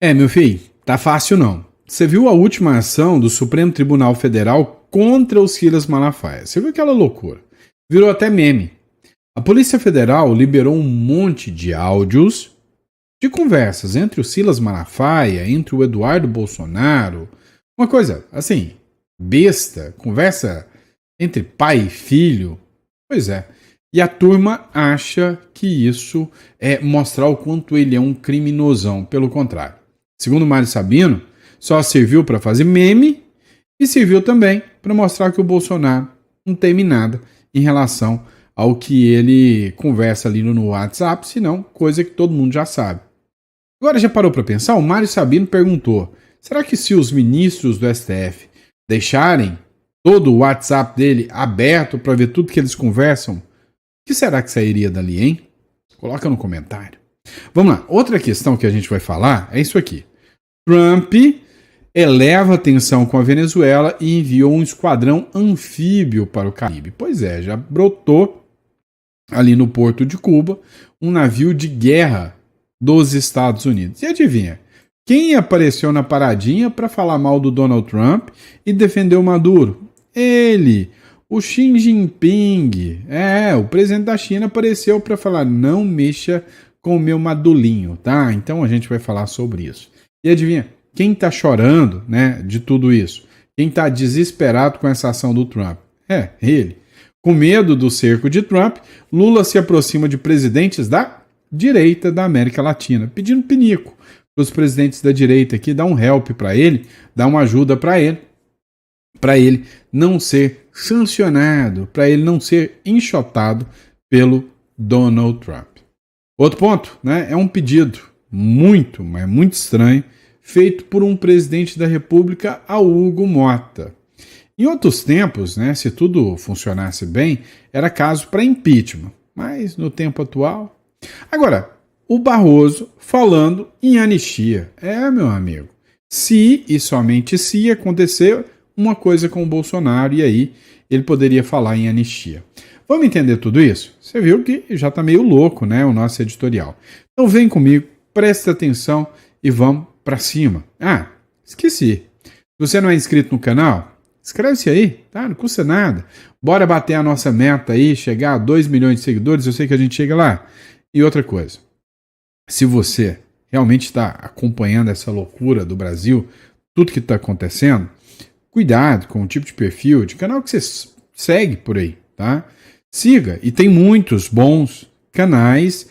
Meu filho, tá fácil não. Você viu a última ação do Supremo Tribunal Federal contra o Silas Malafaia? Você viu aquela loucura? Virou até meme. A Polícia Federal liberou um monte de áudios de conversas entre o Silas Malafaia, entre o Eduardo Bolsonaro. Uma coisa, assim, besta, conversa entre pai e filho. Pois é. E a turma acha que isso é mostrar o quanto ele é um criminosão. Pelo contrário. Segundo Mário Sabino, só serviu para fazer meme e serviu também para mostrar que o Bolsonaro não teme nada em relação ao que ele conversa ali no WhatsApp, senão coisa que todo mundo já sabe. Agora já parou para pensar? O Mário Sabino perguntou, será que se os ministros do STF deixarem todo o WhatsApp dele aberto para ver tudo que eles conversam, o que será que sairia dali, hein? Coloca no comentário. Vamos lá, outra questão que a gente vai falar é isso aqui. Trump eleva a tensão com a Venezuela e enviou um esquadrão anfíbio para o Caribe. Pois é, já brotou ali no porto de Cuba um navio de guerra dos Estados Unidos. E adivinha, quem apareceu na paradinha para falar mal do Donald Trump e defender o Maduro? Ele, o Xi Jinping. O presidente da China apareceu para falar, não mexa com o meu madulinho, tá? Então a gente vai falar sobre isso. E adivinha, quem tá chorando, né, de tudo isso? Quem tá desesperado com essa ação do Trump? Ele. Com medo do cerco de Trump, Lula se aproxima de presidentes da direita da América Latina, pedindo pinico para os presidentes da direita aqui, dar um help para ele, dar uma ajuda para ele não ser sancionado, para ele não ser enxotado pelo Donald Trump. Outro ponto, né, é um pedido muito, mas muito estranho, feito por um presidente da República, a Hugo Mota. Em outros tempos, né, se tudo funcionasse bem, era caso para impeachment, mas no tempo atual... Agora, o Barroso falando em anistia. Meu amigo, se e somente se acontecer uma coisa com o Bolsonaro, e aí ele poderia falar em anistia. Vamos entender tudo isso? Você viu que já está meio louco, né, o nosso editorial. Então vem comigo, presta atenção e vamos para cima. Esqueci. Se você não é inscrito no canal, inscreve-se aí, tá? Não custa nada. Bora bater a nossa meta aí, chegar a 2 milhões de seguidores, eu sei que a gente chega lá. E outra coisa, se você realmente está acompanhando essa loucura do Brasil, tudo que está acontecendo, cuidado com o tipo de perfil, de canal que você segue por aí, tá? Siga, e tem muitos bons canais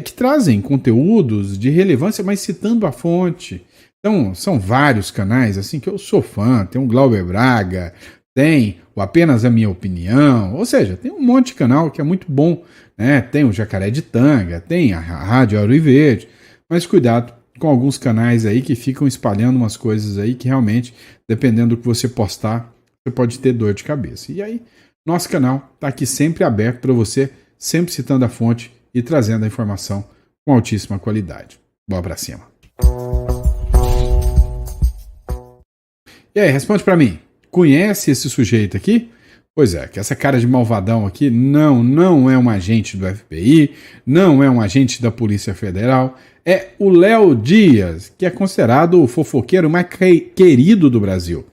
que trazem conteúdos de relevância, mas citando a fonte. Então, são vários canais assim que eu sou fã, tem o Glauber Braga, tem o Apenas a Minha Opinião, ou seja, tem um monte de canal que é muito bom, né? Tem o Jacaré de Tanga, tem a Rádio Ouro Verde, mas cuidado com alguns canais aí que ficam espalhando umas coisas aí que realmente, dependendo do que você postar, você pode ter dor de cabeça. E aí, nosso canal está aqui sempre aberto para você, sempre citando a fonte e trazendo a informação com altíssima qualidade. Bora pra cima. E aí, responde para mim. Conhece esse sujeito aqui? Pois é, que essa cara de malvadão aqui não é um agente do FBI, não é um agente da Polícia Federal, é o Léo Dias, que é considerado o fofoqueiro mais querido do Brasil.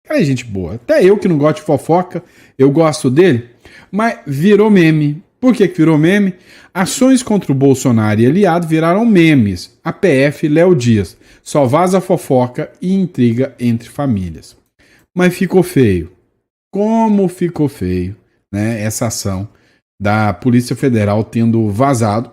Cara, é gente boa. Até eu que não gosto de fofoca, eu gosto dele, mas virou meme. Por que virou meme? Ações contra o Bolsonaro e aliado viraram memes. A PF Léo Dias só vaza fofoca e intriga entre famílias. Mas ficou feio. Como ficou feio, né, essa ação da Polícia Federal tendo vazado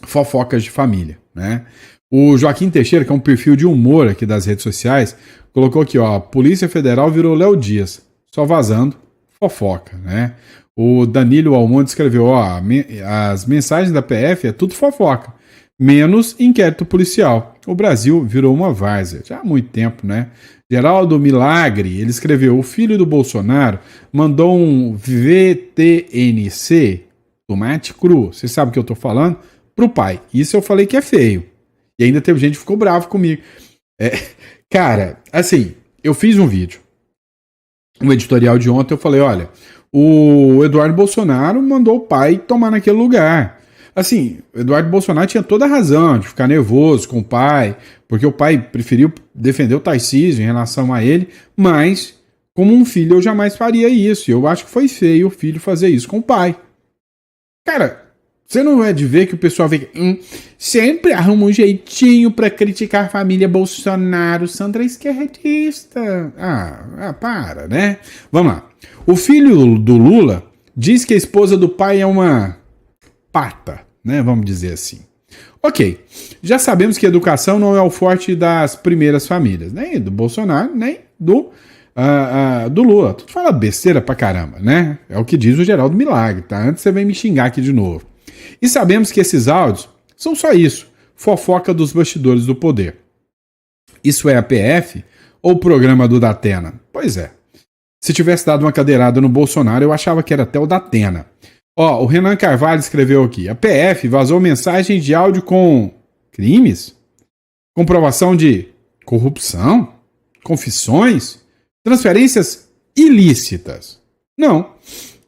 fofocas de família, né? O Joaquim Teixeira, que é um perfil de humor aqui das redes sociais, colocou aqui, ó, Polícia Federal virou Léo Dias, só vazando fofoca, né? O Danilo Almonte escreveu, ó, as mensagens da PF é tudo fofoca, menos inquérito policial. O Brasil virou uma várzea, já há muito tempo, né? Geraldo Milagre, ele escreveu, o filho do Bolsonaro mandou um VTNC, tomate cru, você sabe o que eu tô falando? Pro pai. Isso eu falei que é feio. E ainda teve gente que ficou bravo comigo. Cara, assim, eu fiz um vídeo, um editorial de ontem, eu falei, olha, o Eduardo Bolsonaro mandou o pai tomar naquele lugar. Assim, Eduardo Bolsonaro tinha toda a razão de ficar nervoso com o pai, porque o pai preferiu defender o Tarcísio em relação a ele, mas, como um filho, eu jamais faria isso. E eu acho que foi feio o filho fazer isso com o pai. Cara, você não é de ver que o pessoal vê que sempre arruma um jeitinho pra criticar a família Bolsonaro, Sandra esquerdista. Para, né? Vamos lá. O filho do Lula diz que a esposa do pai é uma pata, né? Vamos dizer assim. Ok, já sabemos que educação não é o forte das primeiras famílias, nem do Bolsonaro, nem do Lula. Tu fala besteira pra caramba, né? É o que diz o Geraldo Milagre, tá? Antes você vem me xingar aqui de novo. E sabemos que esses áudios são só isso, fofoca dos bastidores do poder. Isso é a PF ou o programa do Datena? Pois é. Se tivesse dado uma cadeirada no Bolsonaro, eu achava que era até o Datena. Ó, o Renan Carvalho escreveu aqui. A PF vazou mensagem de áudio com crimes? Comprovação de corrupção? Confissões? Transferências ilícitas? Não.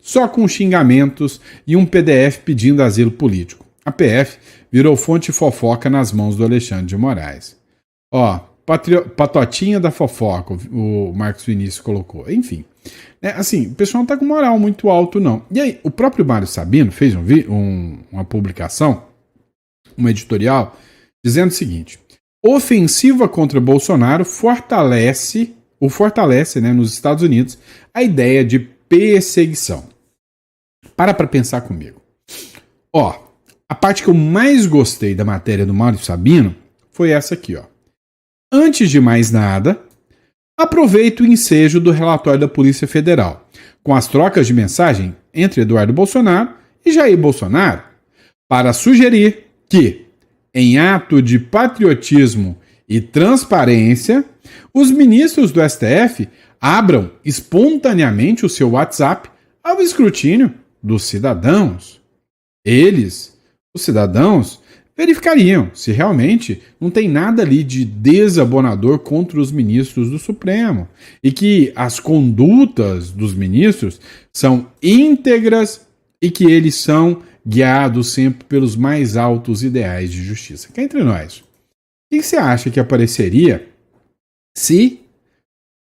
Só com xingamentos e um PDF pedindo asilo político. A PF virou fonte fofoca nas mãos do Alexandre de Moraes. Ó, patotinha da fofoca, o Marcos Vinícius colocou. Enfim, assim, o pessoal não tá com moral muito alto, não. E aí, o próprio Mário Sabino fez uma publicação, um editorial, dizendo o seguinte: ofensiva contra Bolsonaro fortalece, né, nos Estados Unidos, a ideia de perseguição. Para pensar comigo. Ó, a parte que eu mais gostei da matéria do Mário Sabino foi essa aqui, ó. Antes de mais nada, aproveito o ensejo do relatório da Polícia Federal, com as trocas de mensagem entre Eduardo Bolsonaro e Jair Bolsonaro, para sugerir que, em ato de patriotismo e transparência, os ministros do STF abram espontaneamente o seu WhatsApp ao escrutínio dos cidadãos. Eles, os cidadãos, verificariam se realmente não tem nada ali de desabonador contra os ministros do Supremo e que as condutas dos ministros são íntegras e que eles são guiados sempre pelos mais altos ideais de justiça. Cá entre nós, o que você acha que apareceria se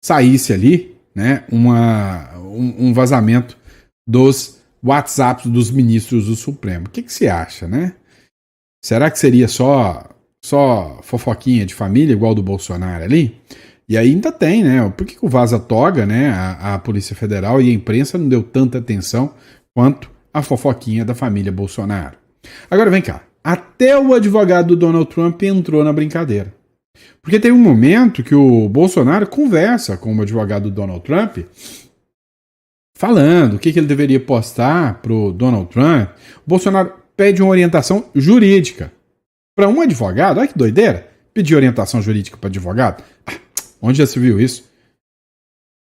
saísse ali, né, um vazamento dos WhatsApps dos ministros do Supremo? O que você acha, né? Será que seria só fofoquinha de família, igual do Bolsonaro ali? E aí ainda tem, né? Por que o Vaza Toga, né, a Polícia Federal e a imprensa não deu tanta atenção quanto a fofoquinha da família Bolsonaro? Agora vem cá. Até o advogado do Donald Trump entrou na brincadeira. Porque tem um momento que o Bolsonaro conversa com o advogado do Donald Trump falando o que ele deveria postar pro Donald Trump. O Bolsonaro pede uma orientação jurídica. Para um advogado, olha que doideira, pedir orientação jurídica para advogado. Onde já se viu isso?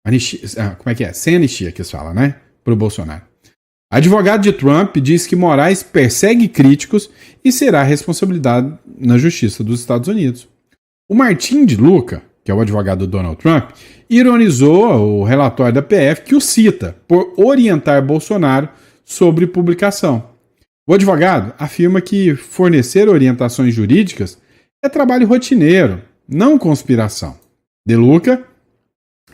Anistia, como é que é? Sem anistia que se fala, né? Para o Bolsonaro. Advogado de Trump diz que Moraes persegue críticos e será responsabilidade na Justiça dos Estados Unidos. O Martin de Luca, que é o advogado do Donald Trump, ironizou o relatório da PF que o cita por orientar Bolsonaro sobre publicação. O advogado afirma que fornecer orientações jurídicas é trabalho rotineiro, não conspiração. De Luca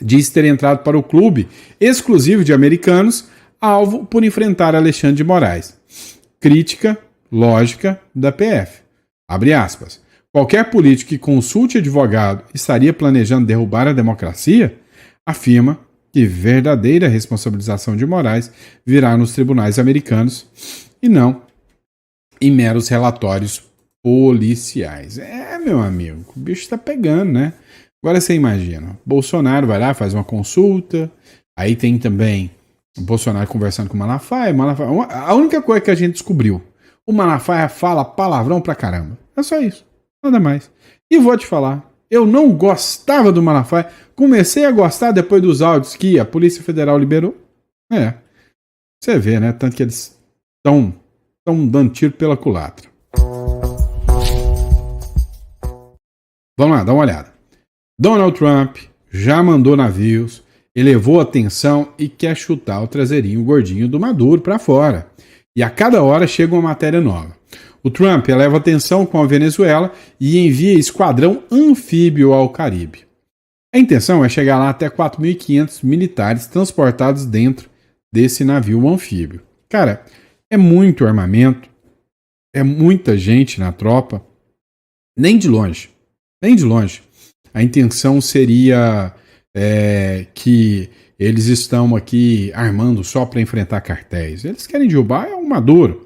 diz ter entrado para o clube exclusivo de americanos, alvo por enfrentar Alexandre de Moraes. Crítica lógica da PF. Abre aspas. Qualquer político que consulte advogado estaria planejando derrubar a democracia? Afirma que verdadeira responsabilização de Moraes virá nos tribunais americanos e não em meros relatórios policiais. Meu amigo, o bicho tá pegando, né? Agora você imagina, Bolsonaro vai lá, faz uma consulta, aí tem também o Bolsonaro conversando com o Malafaia. A única coisa que a gente descobriu, o Malafaia fala palavrão pra caramba. É só isso, nada mais. E vou te falar, eu não gostava do Malafaia, comecei a gostar depois dos áudios que a Polícia Federal liberou. Você vê, né? Tanto que eles estão dando tiro pela culatra. Vamos lá, dá uma olhada. Donald Trump já mandou navios, elevou a tensão e quer chutar o traseirinho gordinho do Maduro para fora. E a cada hora chega uma matéria nova. O Trump eleva a tensão com a Venezuela e envia esquadrão anfíbio ao Caribe. A intenção é chegar lá até 4.500 militares transportados dentro desse navio anfíbio. Cara, é muito armamento, é muita gente na tropa, nem de longe, nem de longe. A intenção seria que eles estão aqui armando só para enfrentar cartéis. Eles querem derrubar o Maduro.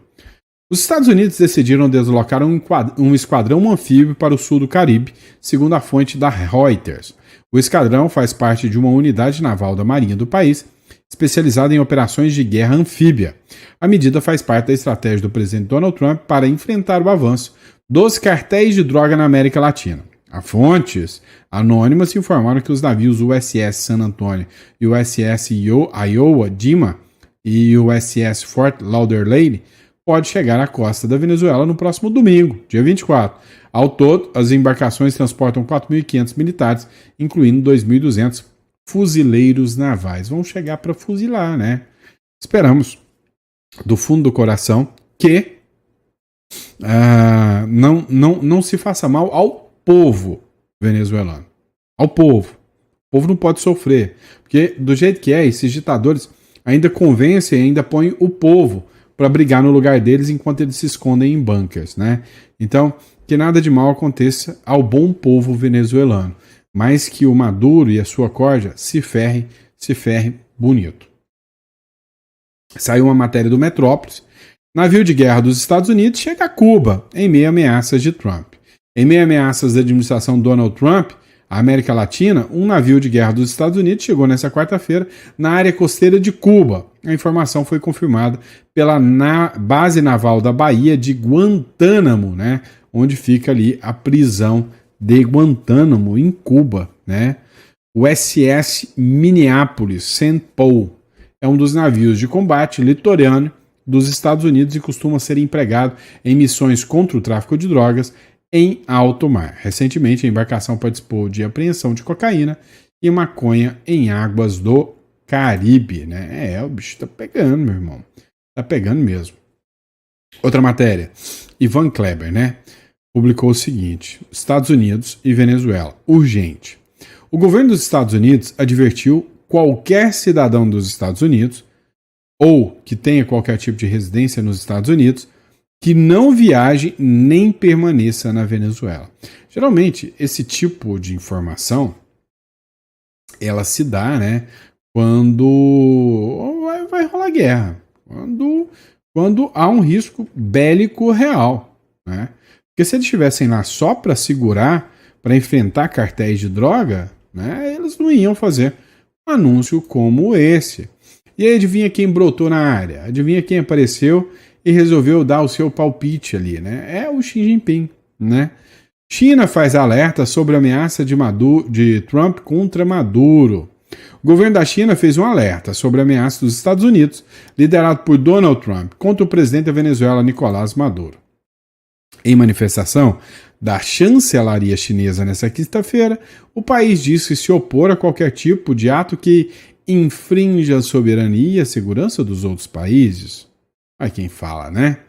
Os Estados Unidos decidiram deslocar um esquadrão anfíbio para o sul do Caribe, segundo a fonte da Reuters. O esquadrão faz parte de uma unidade naval da Marinha do país, especializada em operações de guerra anfíbia. A medida faz parte da estratégia do presidente Donald Trump para enfrentar o avanço dos cartéis de droga na América Latina. As fontes anônimas informaram que os navios USS San Antonio e USS Iowa Dima e USS Fort Lauderdale pode chegar à costa da Venezuela no próximo domingo, dia 24. Ao todo, as embarcações transportam 4.500 militares, incluindo 2.200 fuzileiros navais. Vão chegar para fuzilar, né? Esperamos, do fundo do coração, que não se faça mal ao povo venezuelano. Ao povo. O povo não pode sofrer. Porque, do jeito que é, esses ditadores ainda convencem, ainda põem o povo para brigar no lugar deles enquanto eles se escondem em bunkers, né? Então, que nada de mal aconteça ao bom povo venezuelano, mas que o Maduro e a sua corja se ferrem bonito. Saiu uma matéria do Metrópolis. Navio de guerra dos Estados Unidos chega a Cuba em meio a ameaças de Trump. Em meio a ameaças da administração Donald Trump, a América Latina, um navio de guerra dos Estados Unidos chegou nesta quarta-feira na área costeira de Cuba. A informação foi confirmada pela base naval da Baía de Guantánamo, né, onde fica ali a prisão de Guantánamo, em Cuba. Né. O SS Minneapolis St. Paul é um dos navios de combate litorâneo dos Estados Unidos e costuma ser empregado em missões contra o tráfico de drogas em alto mar. Recentemente, a embarcação participou de apreensão de cocaína e maconha em águas do Caribe, né? O bicho tá pegando, meu irmão. Tá pegando mesmo. Outra matéria. Ivan Kleber, né? Publicou o seguinte: Estados Unidos e Venezuela. Urgente. O governo dos Estados Unidos advertiu qualquer cidadão dos Estados Unidos ou que tenha qualquer tipo de residência nos Estados Unidos que não viaje nem permaneça na Venezuela. Geralmente, esse tipo de informação, ela se dá, né, quando vai rolar guerra, quando há um risco bélico real, né? Porque se eles estivessem lá só para segurar, para enfrentar cartéis de droga, né, eles não iam fazer um anúncio como esse. E aí adivinha quem brotou na área? Adivinha quem apareceu e resolveu dar o seu palpite ali, né? É o Xi Jinping, né? China faz alerta sobre a ameaça de Trump contra Maduro. O governo da China fez um alerta sobre a ameaça dos Estados Unidos, liderado por Donald Trump, contra o presidente da Venezuela, Nicolás Maduro. Em manifestação da chancelaria chinesa nesta quinta-feira, o país disse se opor a qualquer tipo de ato que infrinja a soberania e a segurança dos outros países. Aí quem fala, né?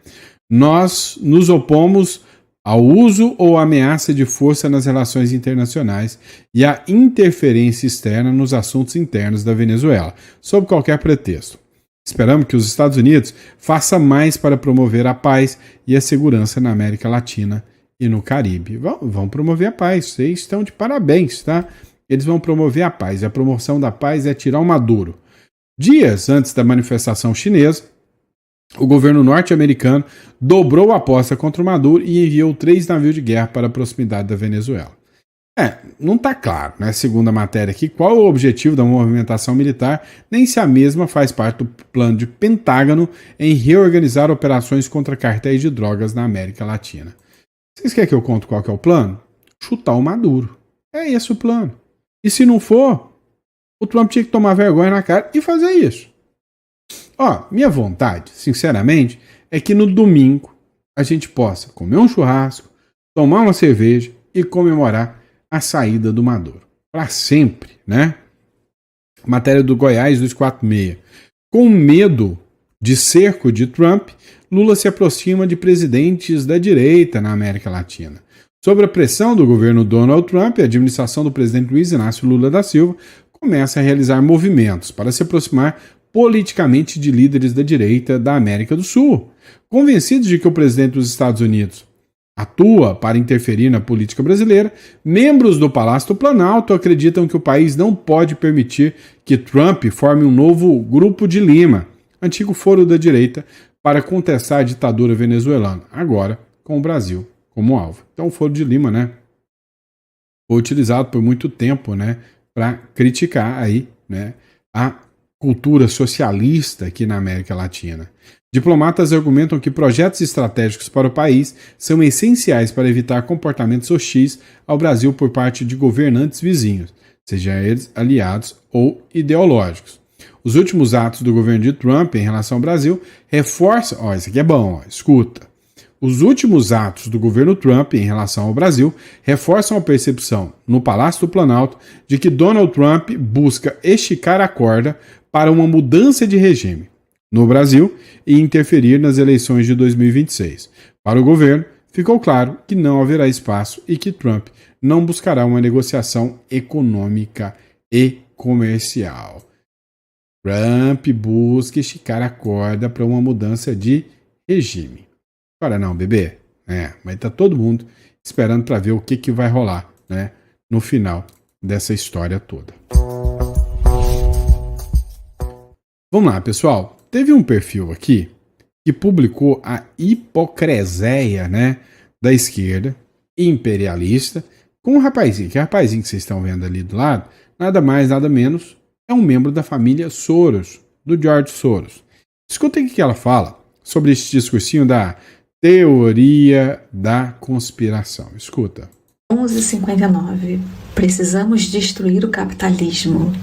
Nós nos opomos ao uso ou ameaça de força nas relações internacionais e à interferência externa nos assuntos internos da Venezuela, sob qualquer pretexto. Esperamos que os Estados Unidos façam mais para promover a paz e a segurança na América Latina e no Caribe. Vão promover a paz, vocês estão de parabéns, tá? Eles vão promover a paz, e a promoção da paz é tirar o Maduro. Dias antes da manifestação chinesa, o governo norte-americano dobrou a aposta contra o Maduro e enviou 3 navios de guerra para a proximidade da Venezuela. Não está claro, né, segundo a matéria aqui, qual é o objetivo da movimentação militar, nem se a mesma faz parte do plano de Pentágono em reorganizar operações contra cartéis de drogas na América Latina. Vocês querem que eu conte qual que é o plano? Chutar o Maduro. É esse o plano. E se não for, o Trump tinha que tomar vergonha na cara e fazer isso. Minha vontade, sinceramente, é que no domingo a gente possa comer um churrasco, tomar uma cerveja e comemorar a saída do Maduro. Para sempre, né? Matéria do Goiás 246. Com medo de cerco de Trump, Lula se aproxima de presidentes da direita na América Latina. Sob a pressão do governo Donald Trump, a administração do presidente Luiz Inácio Lula da Silva começa a realizar movimentos para se aproximar politicamente de líderes da direita da América do Sul. Convencidos de que o presidente dos Estados Unidos atua para interferir na política brasileira, membros do Palácio do Planalto acreditam que o país não pode permitir que Trump forme um novo Grupo de Lima, antigo foro da direita, para contestar a ditadura venezuelana, agora com o Brasil como alvo. Então o Foro de Lima, né, foi utilizado por muito tempo, né, para criticar aí, né, a cultura socialista aqui na América Latina. Diplomatas argumentam que projetos estratégicos para o país são essenciais para evitar comportamentos hostis ao Brasil por parte de governantes vizinhos, sejam eles aliados ou ideológicos. Os últimos atos do governo de Trump em relação ao Brasil reforçam... isso aqui é bom, escuta. Os últimos atos do governo Trump em relação ao Brasil reforçam a percepção no Palácio do Planalto de que Donald Trump busca esticar a corda para uma mudança de regime no Brasil e interferir nas eleições de 2026. Para o governo, ficou claro que não haverá espaço e que Trump não buscará uma negociação econômica e comercial. Trump busca esticar a corda para uma mudança de regime. Agora não, bebê. Mas tá todo mundo esperando para ver o que vai rolar, né, no final dessa história toda. Vamos lá, pessoal. Teve um perfil aqui que publicou a hipocrisia, né, da esquerda imperialista com um rapazinho. Que rapazinho que vocês estão vendo ali do lado, nada mais, nada menos, é um membro da família Soros, do George Soros. Escutem o que ela fala sobre esse discursinho da teoria da conspiração. Escuta. 11h59. Precisamos destruir o capitalismo.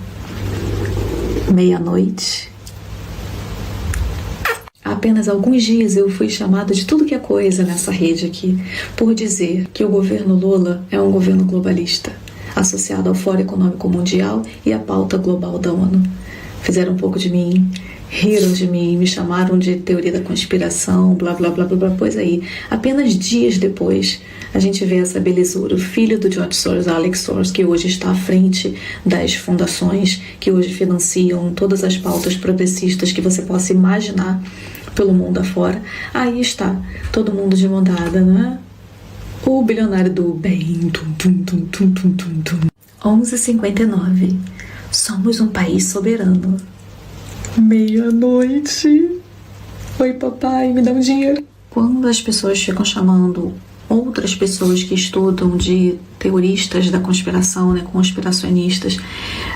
Meia-noite. Há apenas alguns dias eu fui chamada de tudo que é coisa nessa rede aqui por dizer que o governo Lula é um governo globalista, associado ao Fórum Econômico Mundial e à pauta global da ONU. Fizeram um pouco de mim, riram de mim, me chamaram de teoria da conspiração, blá blá blá blá blá. Pois aí, apenas dias depois, a gente vê essa belezura, o filho do George Soros, Alex Soros, que hoje está à frente das fundações que hoje financiam todas as pautas progressistas que você possa imaginar pelo mundo afora. Aí está, todo mundo de mão dada, né? O bilionário do bem. 11h59. Somos um país soberano. Meia-noite. Oi, papai, me dá um dinheiro. Quando as pessoas ficam chamando outras pessoas que estudam de teoristas da conspiração, né, conspiracionistas,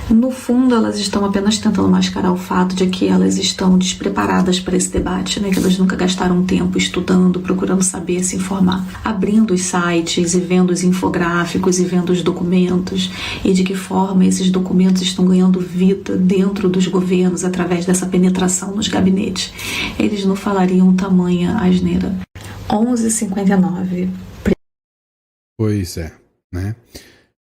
no fundo elas estão apenas tentando mascarar o fato de que elas estão despreparadas para esse debate, né, que elas nunca gastaram tempo estudando, procurando saber, se informar, abrindo os sites e vendo os infográficos e vendo os documentos e de que forma esses documentos estão ganhando vida dentro dos governos através dessa penetração nos gabinetes. Eles não falariam tamanha asneira. 11h59. Pois é, né?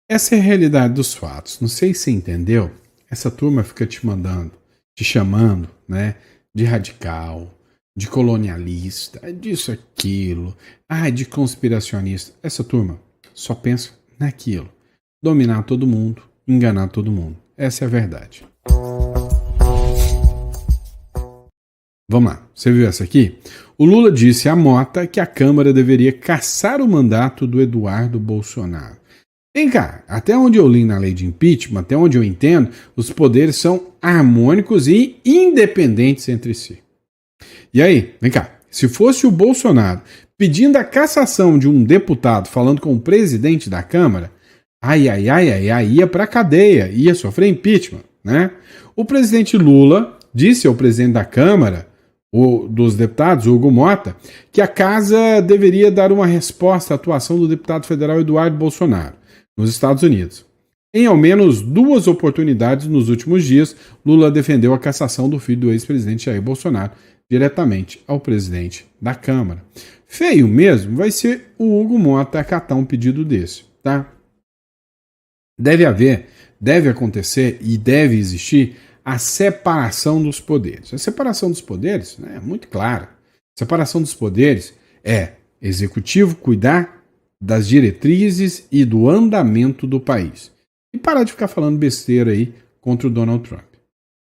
Essa é a realidade dos fatos. Não sei se você entendeu. Essa turma fica te mandando, te chamando, né, de radical, de colonialista, disso, aquilo, de conspiracionista. Essa turma só pensa naquilo. Dominar todo mundo, enganar todo mundo. Essa é a verdade. Vamos lá, você viu essa aqui? O Lula disse à Mota que a Câmara deveria cassar o mandato do Eduardo Bolsonaro. Vem cá, até onde eu li na lei de impeachment, até onde eu entendo, os poderes são harmônicos e independentes entre si. E aí, vem cá, se fosse o Bolsonaro pedindo a cassação de um deputado falando com o presidente da Câmara, ia pra cadeia, ia sofrer impeachment, né? O presidente Lula disse ao presidente da Câmara, dos deputados, Hugo Mota, que a casa deveria dar uma resposta à atuação do deputado federal Eduardo Bolsonaro, nos Estados Unidos. Em ao menos 2 oportunidades nos últimos dias, Lula defendeu a cassação do filho do ex-presidente Jair Bolsonaro diretamente ao presidente da Câmara. Feio mesmo vai ser o Hugo Mota acatar um pedido desse, tá? Deve acontecer e deve existir a separação dos poderes. A separação dos poderes, né, é muito clara. A separação dos poderes é executivo cuidar das diretrizes e do andamento do país. E parar de ficar falando besteira aí contra o Donald Trump.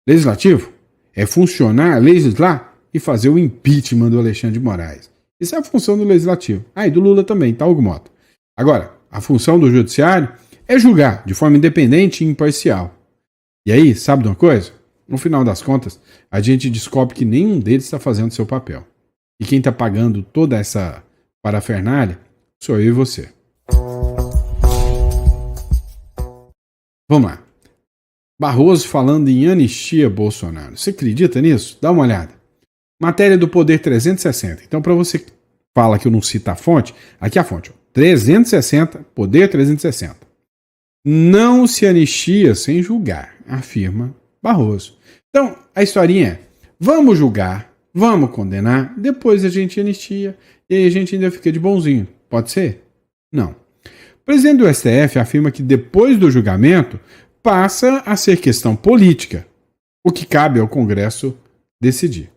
Legislativo é funcionar, legislar e fazer o impeachment do Alexandre de Moraes. Isso é a função do legislativo. E do Lula também, tá, Hugo Mota? Agora, a função do judiciário é julgar de forma independente e imparcial. E aí, sabe de uma coisa? No final das contas, a gente descobre que nenhum deles está fazendo seu papel. E quem está pagando toda essa parafernália sou eu e você. Vamos lá. Barroso falando em anistia Bolsonaro. Você acredita nisso? Dá uma olhada. Matéria do Poder 360. Então, para você que fala que eu não cito a fonte, aqui é a fonte. 360, Poder 360. Não se anistia sem julgar, afirma Barroso. Então, a historinha é, vamos julgar, vamos condenar, depois a gente anistia e aí a gente ainda fica de bonzinho. Pode ser? Não. O presidente do STF afirma que depois do julgamento passa a ser questão política, o que cabe ao Congresso decidir.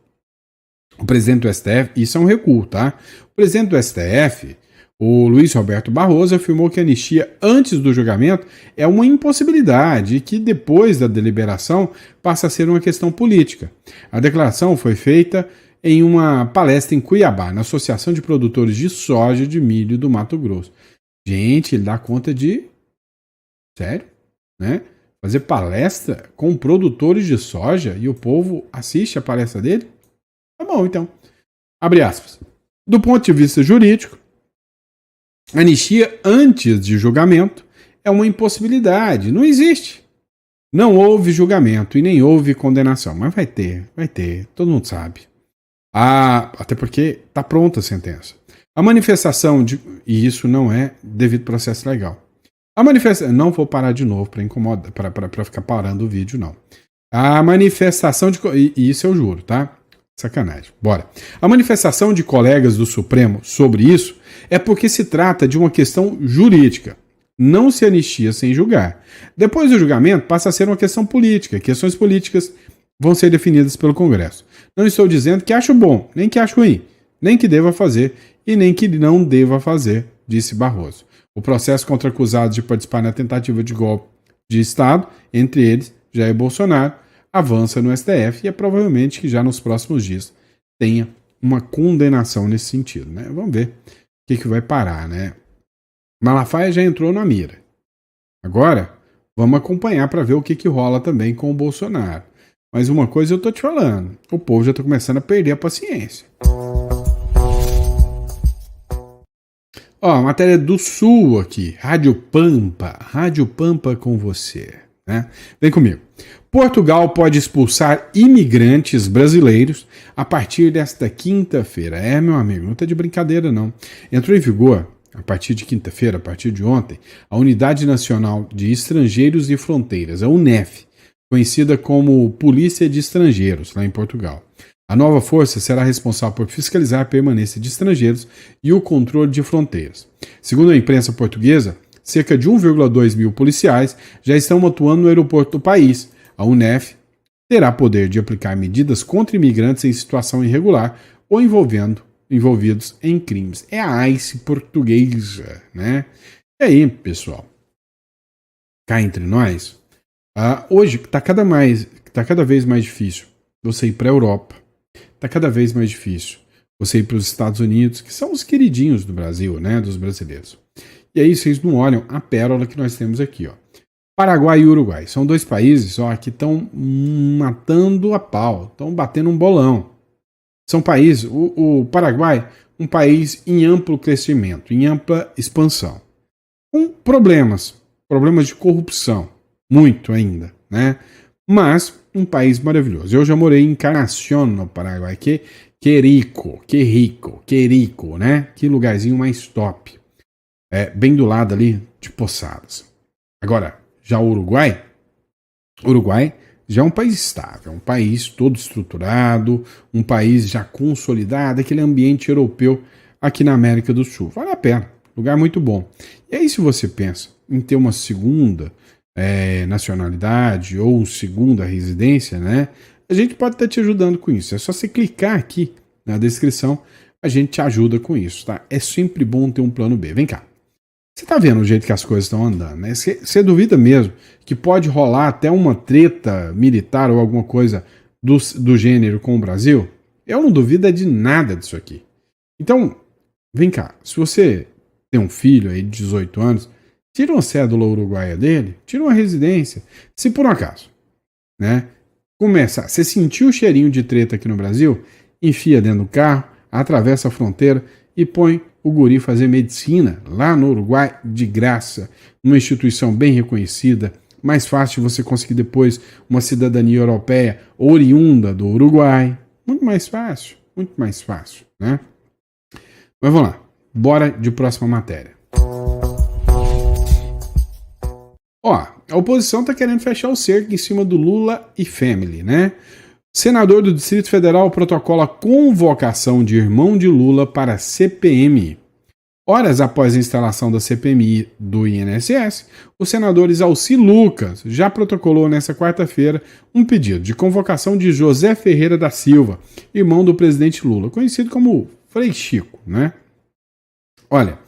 O presidente do STF, isso é um recuo, tá? O presidente do STF, o Luiz Roberto Barroso, afirmou que a anistia antes do julgamento é uma impossibilidade e que depois da deliberação passa a ser uma questão política. A declaração foi feita em uma palestra em Cuiabá, na Associação de Produtores de Soja e de Milho do Mato Grosso. Gente, ele dá conta de... Sério? Né? Fazer palestra com produtores de soja e o povo assiste a palestra dele? Tá bom, então. Abre aspas. Do ponto de vista jurídico, anistia antes de julgamento é uma impossibilidade. Não existe. Não houve julgamento e nem houve condenação. Mas vai ter. Todo mundo sabe. Até porque está pronta a sentença. A manifestação de... E isso não é devido processo legal. A manifestação... Não vou parar de novo para incomodar, para ficar parando o vídeo, não. A manifestação de... E isso eu juro, tá? Sacanagem. Bora. A manifestação de colegas do Supremo sobre isso é porque se trata de uma questão jurídica. Não se anistia sem julgar. Depois do julgamento, passa a ser uma questão política. Questões políticas vão ser definidas pelo Congresso. Não estou dizendo que acho bom, nem que acho ruim, nem que deva fazer e nem que não deva fazer, disse Barroso. O processo contra acusados de participar na tentativa de golpe de Estado, entre eles Jair Bolsonaro, avança no STF e é provavelmente que já nos próximos dias tenha uma condenação nesse sentido, né? Vamos ver o que vai parar, né? Malafaia já entrou na mira. Agora, vamos acompanhar para ver o que rola também com o Bolsonaro. Mas uma coisa eu tô te falando, o povo já tá começando a perder a paciência. Ó, matéria do Sul aqui, Rádio Pampa com você, né? Vem comigo. Portugal pode expulsar imigrantes brasileiros a partir desta quinta-feira. Meu amigo, não tá de brincadeira não. Entrou em vigor, a partir de quinta-feira, a partir de ontem, a Unidade Nacional de Estrangeiros e Fronteiras, a UNEF, conhecida como Polícia de Estrangeiros, lá em Portugal. A nova força será responsável por fiscalizar a permanência de estrangeiros e o controle de fronteiras. Segundo a imprensa portuguesa, cerca de 1,2 mil policiais já estão atuando no aeroporto do país. A UNEF terá poder de aplicar medidas contra imigrantes em situação irregular ou envolvidos em crimes. É a ICE portuguesa, né? E aí, pessoal? Cá entre nós, hoje está cada vez mais difícil você ir para a Europa. Está cada vez mais difícil você ir para os Estados Unidos, que são os queridinhos do Brasil, né, dos brasileiros. E aí vocês não olham a pérola que nós temos aqui, ó. Paraguai e Uruguai. São dois países, ó, que estão matando a pau, estão batendo um bolão. São países, o Paraguai, um país em amplo crescimento, em ampla expansão. Com problemas de corrupção, muito ainda, né? Mas um país maravilhoso. Eu já morei em Encarnación, no Paraguai, que rico, né? Que lugarzinho mais top. Bem do lado ali de Poçadas. Agora, já o Uruguai já é um país estável, um país todo estruturado, um país já consolidado, aquele ambiente europeu aqui na América do Sul. Vale a pena, lugar muito bom. E aí se você pensa em ter uma segunda nacionalidade ou segunda residência, né? A gente pode estar te ajudando com isso. É só você clicar aqui na descrição, a gente te ajuda com isso, tá? É sempre bom ter um plano B. Vem cá. Você tá vendo o jeito que as coisas estão andando, né? Você duvida mesmo que pode rolar até uma treta militar ou alguma coisa do gênero com o Brasil? Eu não duvido de nada disso aqui. Então, vem cá. Se você tem um filho aí de 18 anos, tira uma cédula uruguaia dele, tira uma residência. Se por um acaso, né, começar, você sentiu o cheirinho de treta aqui no Brasil, enfia dentro do carro, atravessa a fronteira e põe o guri fazer medicina lá no Uruguai de graça, numa instituição bem reconhecida, mais fácil de você conseguir depois uma cidadania europeia oriunda do Uruguai, muito mais fácil, né? Mas vamos lá, bora de próxima matéria. Ó, a oposição tá querendo fechar o cerco em cima do Lula e Family, né? Senador do Distrito Federal protocola a convocação de irmão de Lula para a CPMI. Horas após a instalação da CPMI do INSS, o senador Isalci Lucas já protocolou nesta quarta-feira um pedido de convocação de José Ferreira da Silva, irmão do presidente Lula, conhecido como Frei Chico, né? Olha,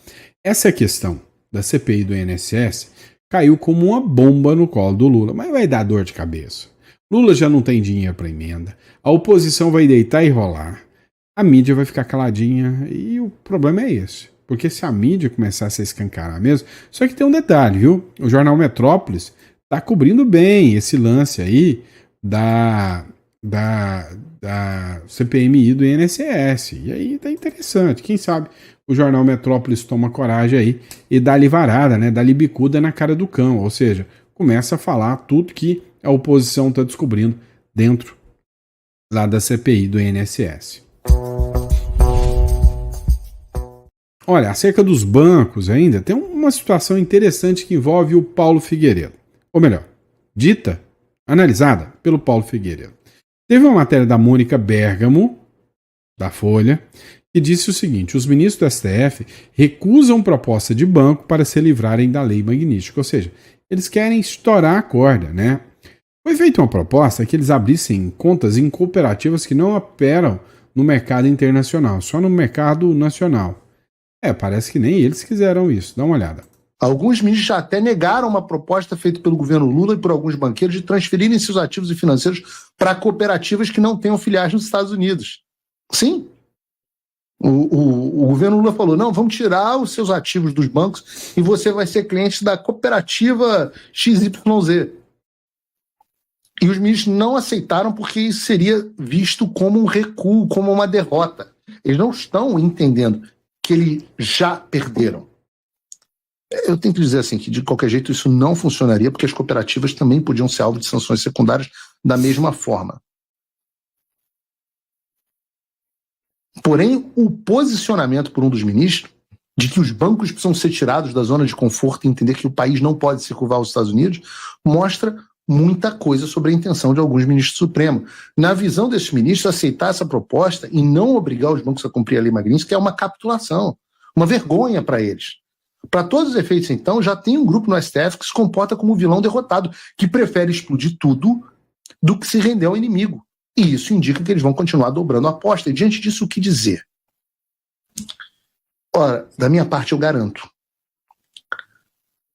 essa questão da CPI do INSS caiu como uma bomba no colo do Lula, mas vai dar dor de cabeça. Lula já não tem dinheiro para emenda, a oposição vai deitar e rolar, a mídia vai ficar caladinha e o problema é esse. Porque se a mídia começasse a escancarar mesmo... Só que tem um detalhe, viu? O jornal Metrópolis tá cobrindo bem esse lance aí da CPMI do INSS. E aí tá interessante. Quem sabe o jornal Metrópolis toma coragem aí e dá-lhe varada, né? Dá-lhe bicuda na cara do cão. Ou seja, começa a falar tudo que a oposição tá descobrindo dentro lá da CPI do INSS. Olha, acerca dos bancos ainda, tem uma situação interessante que envolve o Paulo Figueiredo. Ou melhor, dita, analisada pelo Paulo Figueiredo. Teve uma matéria da Mônica Bergamo, da Folha, que disse o seguinte: os ministros do STF recusam proposta de banco para se livrarem da lei magnífica. Ou seja, eles querem estourar a corda, né? Foi feita uma proposta que eles abrissem contas em cooperativas que não operam no mercado internacional, só no mercado nacional. Parece que nem eles quiseram isso. Dá uma olhada. Alguns ministros já até negaram uma proposta feita pelo governo Lula e por alguns banqueiros de transferirem seus ativos e financeiros para cooperativas que não tenham filiais nos Estados Unidos. Sim. O governo Lula falou, não, vamos tirar os seus ativos dos bancos e você vai ser cliente da cooperativa XYZ. E os ministros não aceitaram porque isso seria visto como um recuo, como uma derrota. Eles não estão entendendo que eles já perderam. Eu tenho que dizer assim, que de qualquer jeito isso não funcionaria, porque as cooperativas também podiam ser alvo de sanções secundárias da mesma forma. Porém, o posicionamento por um dos ministros de que os bancos precisam ser tirados da zona de conforto e entender que o país não pode se curvar aos Estados Unidos, mostra muita coisa sobre a intenção de alguns ministros do Supremo. Na visão desses ministros, aceitar essa proposta e não obrigar os bancos a cumprir a lei Magnitsky é uma capitulação, uma vergonha para eles. Para todos os efeitos, então, já tem um grupo no STF que se comporta como um vilão derrotado, que prefere explodir tudo do que se render ao inimigo. E isso indica que eles vão continuar dobrando a aposta. E diante disso, o que dizer? Ora, da minha parte, eu garanto.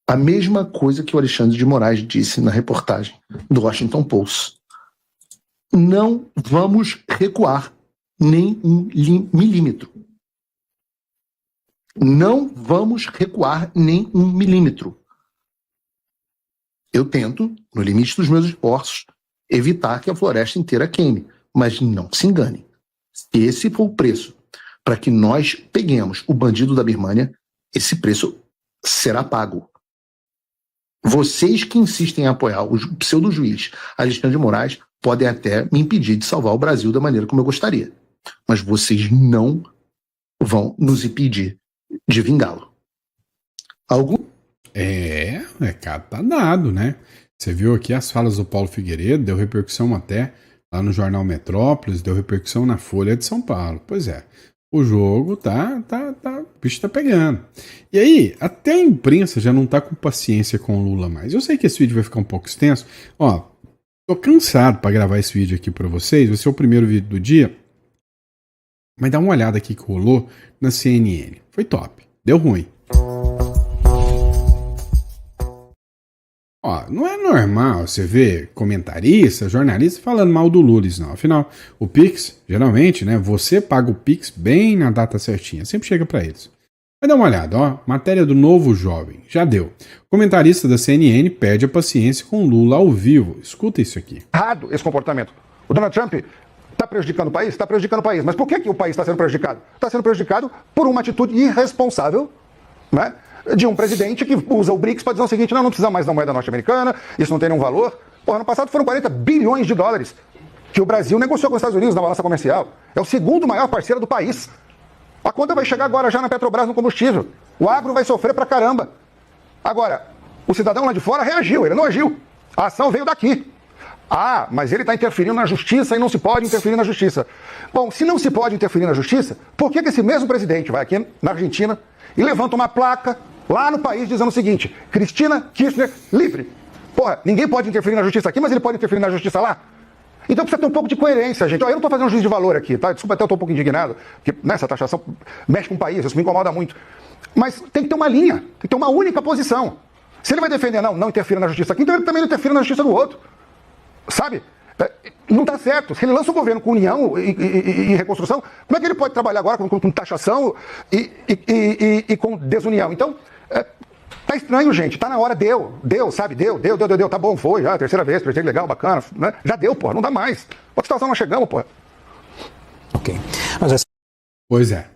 A mesma coisa que o Alexandre de Moraes disse na reportagem do Washington Post. Não vamos recuar nem um milímetro. Não vamos recuar nem um milímetro. Eu tento, no limite dos meus esforços, evitar que a floresta inteira queime. Mas não se engane. Se esse for o preço para que nós peguemos o bandido da Birmânia, esse preço será pago. Vocês que insistem em apoiar o pseudo-juiz Alexandre de Moraes podem até me impedir de salvar o Brasil da maneira como eu gostaria. Mas vocês não vão nos impedir de vingá-lo. Recado tá dado, né? Você viu aqui as falas do Paulo Figueiredo, deu repercussão até lá no jornal Metrópolis, deu repercussão na Folha de São Paulo. Pois é, O jogo o bicho tá pegando. E aí, até a imprensa já não tá com paciência com o Lula mais. Eu sei que esse vídeo vai ficar um pouco extenso. Ó, tô cansado pra gravar esse vídeo aqui pra vocês. Vai ser o primeiro vídeo do dia. Mas dá uma olhada aqui que rolou na CNN. Foi top. Deu ruim. Ó, não é normal você ver comentarista, jornalista falando mal do Lula, não. Afinal, o Pix, geralmente, né, você paga o Pix bem na data certinha, sempre chega para eles. Mas dá uma olhada, ó, matéria do Novo Jovem, já deu. Comentarista da CNN perde a paciência com Lula ao vivo. Escuta isso aqui. Errado esse comportamento. O Donald Trump está prejudicando o país? Está prejudicando o país. Mas por que o país está sendo prejudicado? Está sendo prejudicado por uma atitude irresponsável, né? De um presidente que usa o BRICS para dizer o seguinte: não precisa mais da moeda norte-americana, isso não tem nenhum valor. Porra, ano passado foram 40 bilhões de dólares que o Brasil negociou com os Estados Unidos na balança comercial. É o segundo maior parceiro do país. A conta vai chegar agora já na Petrobras no combustível. O agro vai sofrer pra caramba. Agora, o cidadão lá de fora reagiu, ele não agiu. A ação veio daqui. Ah, mas ele está interferindo na justiça e não se pode interferir na justiça. Bom, se não se pode interferir na justiça, por que esse mesmo presidente vai aqui na Argentina e levanta uma placa lá no país dizendo o seguinte: Cristina Kirchner livre? Porra, ninguém pode interferir na justiça aqui, mas ele pode interferir na justiça lá? Então precisa ter um pouco de coerência, gente. Ó, eu não estou fazendo um juízo de valor aqui, tá? Desculpa, até eu estou um pouco indignado, porque nessa taxação mexe com o país, isso me incomoda muito. Mas tem que ter uma linha, tem que ter uma única posição. Se ele vai defender, não interfira na justiça aqui, então ele também não interfira na justiça do outro. Sabe? Não está certo. Se ele lança o governo com união e reconstrução, como é que ele pode trabalhar agora com taxação e com desunião? Então, tá estranho, gente. Tá na hora, deu, sabe? Deu. Tá bom, foi já, terceira vez, presidente legal, bacana, né? Já deu, porra, não dá mais. Outra situação nós chegamos, porra. Ok. Mas Pois é.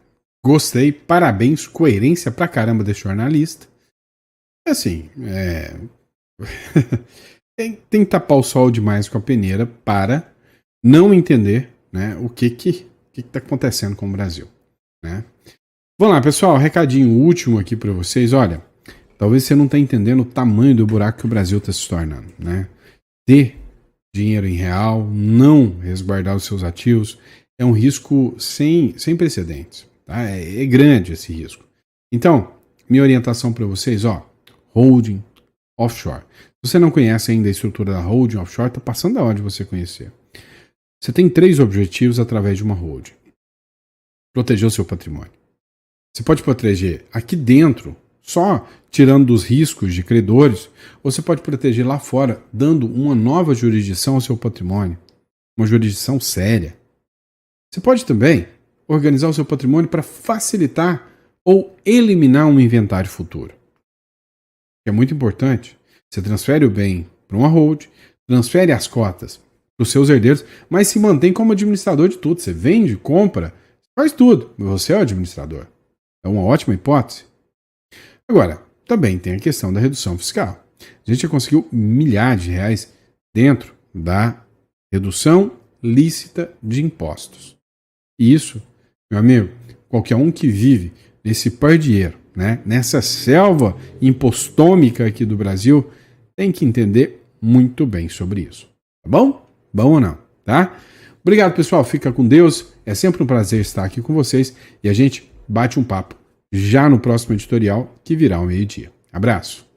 Gostei, parabéns, coerência pra caramba desse jornalista. Assim, tem que tapar o sol demais com a peneira para não entender, né, o que tá acontecendo com o Brasil, né? Vamos lá, pessoal, recadinho último aqui para vocês. Olha, talvez você não tá entendendo o tamanho do buraco que o Brasil está se tornando, né? Ter dinheiro em real, não resguardar os seus ativos, é um risco sem precedentes, tá? É grande esse risco. Então, minha orientação para vocês, ó, holding offshore. Se você não conhece ainda a estrutura da holding offshore, está passando da hora de você conhecer. Você tem 3 objetivos através de uma holding: proteger o seu patrimônio. Você pode proteger aqui dentro, só tirando dos riscos de credores, ou você pode proteger lá fora, dando uma nova jurisdição ao seu patrimônio, uma jurisdição séria. Você pode também organizar o seu patrimônio para facilitar ou eliminar um inventário futuro. É muito importante. Você transfere o bem para uma hold, transfere as cotas para os seus herdeiros, mas se mantém como administrador de tudo. Você vende, compra, faz tudo. Você é o administrador. É uma ótima hipótese. Agora, também tem a questão da redução fiscal. A gente já conseguiu milhares de reais dentro da redução lícita de impostos. E isso, meu amigo, qualquer um que vive nesse pardieiro, né, nessa selva impostômica aqui do Brasil, tem que entender muito bem sobre isso. Tá bom? Bom ou não? Tá? Obrigado, pessoal. Fica com Deus. É sempre um prazer estar aqui com vocês e a gente bate um papo já no próximo editorial que virá ao meio-dia. Abraço.